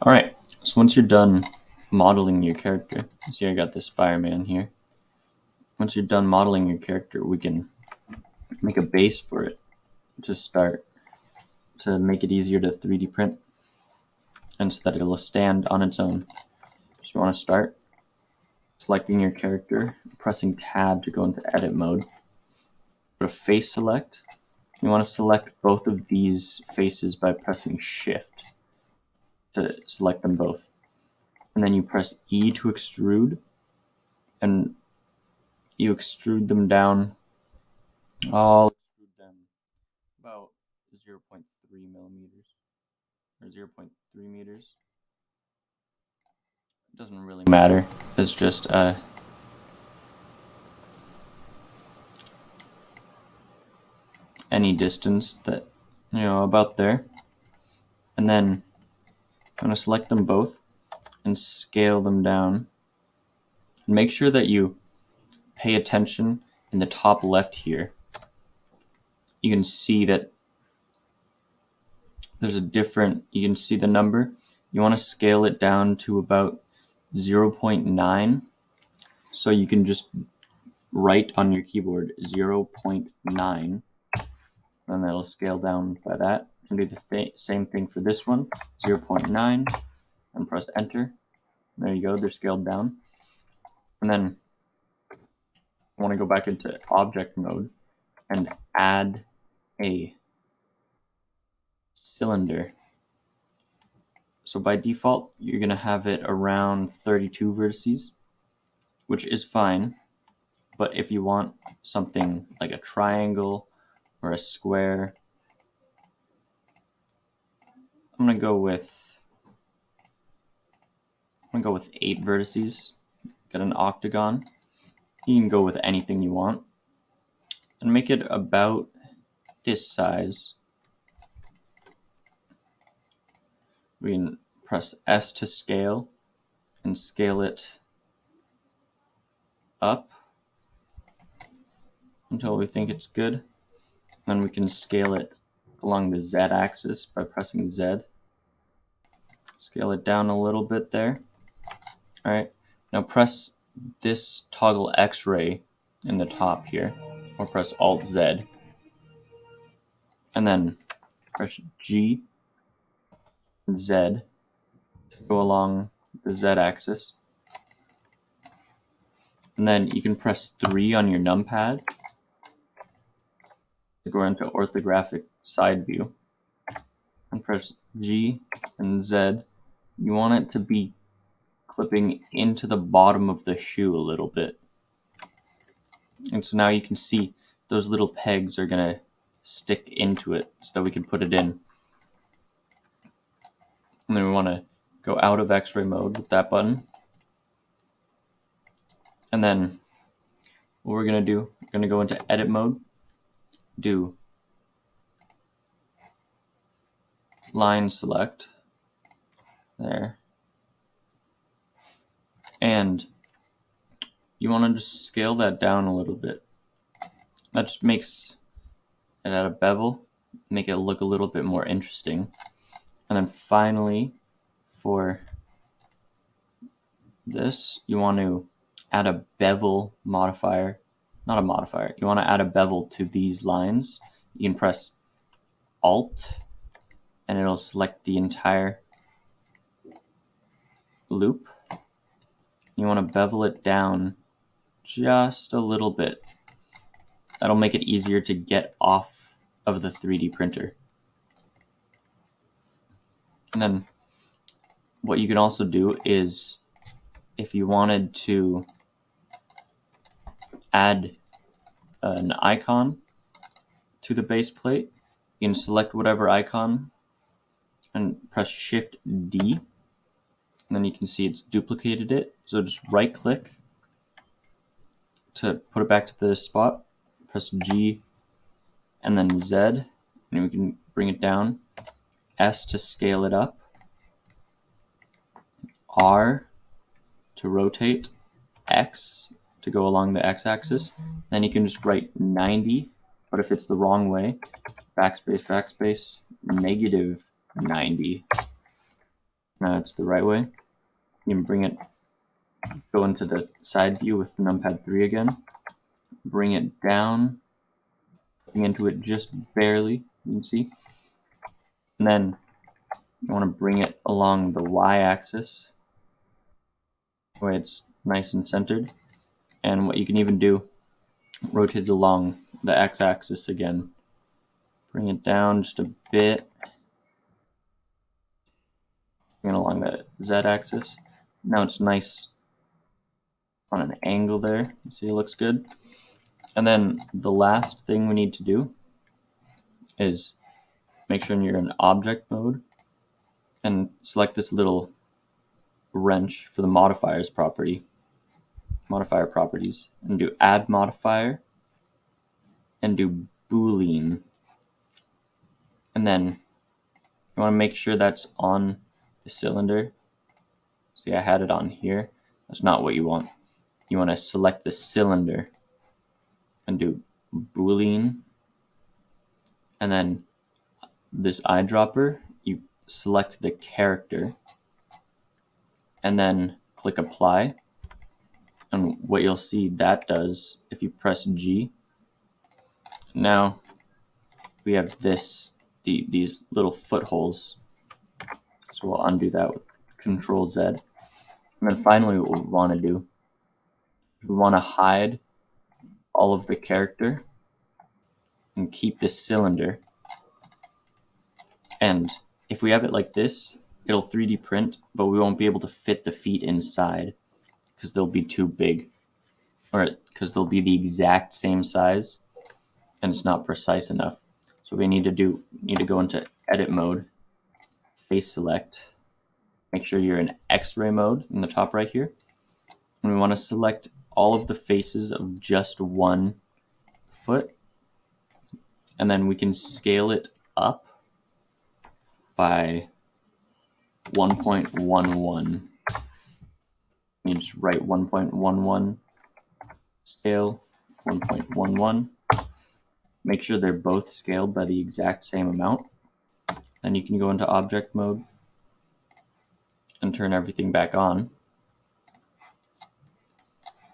Alright, so once you're done modeling your character, see I got this fireman here. Once you're done modeling your character, we can make a base for it to start, to make it easier to 3D print and so that it'll stand on its own. So you want to start selecting your character, pressing tab to go into edit mode. Go to face select. You want to select both of these faces by pressing shift to select them both. And then you press E to extrude, and you extrude them down. I'll extrude them about 0.3 millimeters or 0.3 meters. It doesn't really matter. It's just any distance that, about there. And then I'm going to select them both and scale them down. And make sure that you pay attention in the top left here. You can see that there's a different, you can see the number. You want to scale it down to about 0.9. So you can just write on your keyboard 0.9. And that'll scale down by that. And do the same thing for this one, 0.9, and press enter. There you go, they're scaled down. And then I want to go back into object mode and add a cylinder. So by default, you're going to have it around 32 vertices, which is fine. But if you want something like a triangle or a square, I'm gonna go with 8 vertices. Get an octagon. You can go with anything you want and make it about this size. We can press S to scale and scale it up until we think it's good. Then we can scale it along the Z axis by pressing Z. Scale it down a little bit there. Alright, now press this toggle X-ray in the top here, or press Alt Z. And then press G and Z to go along the Z axis. And then you can press 3 on your numpad to go into orthographic side view. And press G and Z. You want it to be clipping into the bottom of the shoe a little bit. And so now you can see those little pegs are going to stick into it so that we can put it in. And then we want to go out of X-ray mode with that button. And then what we're going to do, we're going to go into edit mode, do line select there. And you want to just scale that down a little bit. That just makes it at a bevel, make it look a little bit more interesting. And then finally, for this, you want to add a bevel modifier. Not a modifier. You want to add a bevel to these lines. You can press Alt, and it'll select the entire loop. You want to bevel it down just a little bit. That'll make it easier to get off of the 3D printer. And then what you can also do is, if you wanted to add an icon to the base plate, you can select whatever icon and press Shift D. And then you can see it's duplicated it. So just right click to put it back to the spot. Press G and then Z, and we can bring it down. S to scale it up. R to rotate. X to go along the x-axis. Then you can just write 90, but if it's the wrong way, backspace, backspace, -90. Now it's the right way. You can bring it, go into the side view with numpad 3 again, bring it down, bring into it just barely, you can see. And then you want to bring it along the y-axis, where it's nice and centered. And what you can even do, rotate it along the x-axis again. Bring it down just a bit. Bring it along the z-axis. Now it's nice on an angle there. You see it looks good. And then the last thing we need to do is make sure you're in object mode and select this little wrench for the modifier properties, and do add modifier and do boolean. And then you want to make sure that's on the cylinder. See, I had it on here. That's not what you want. You want to select the cylinder and do boolean, and then this eyedropper, you select the character and then click apply. And what you'll see that does, if you press G, now we have these little footholes. So we'll undo that with Control Z. And then finally what we want to do, we want to hide all of the character and keep this cylinder. And if we have it like this, it'll 3D print, but we won't be able to fit the feet inside because they'll be too big, or because they'll be the exact same size and it's not precise enough. So we need to go into edit mode, face select, make sure you're in X-ray mode in the top right here, and we want to select all of the faces of just one foot, and then we can scale it up by 1.11. You just write 1.11 scale, 1.11. Make sure they're both scaled by the exact same amount. Then you can go into object mode and turn everything back on.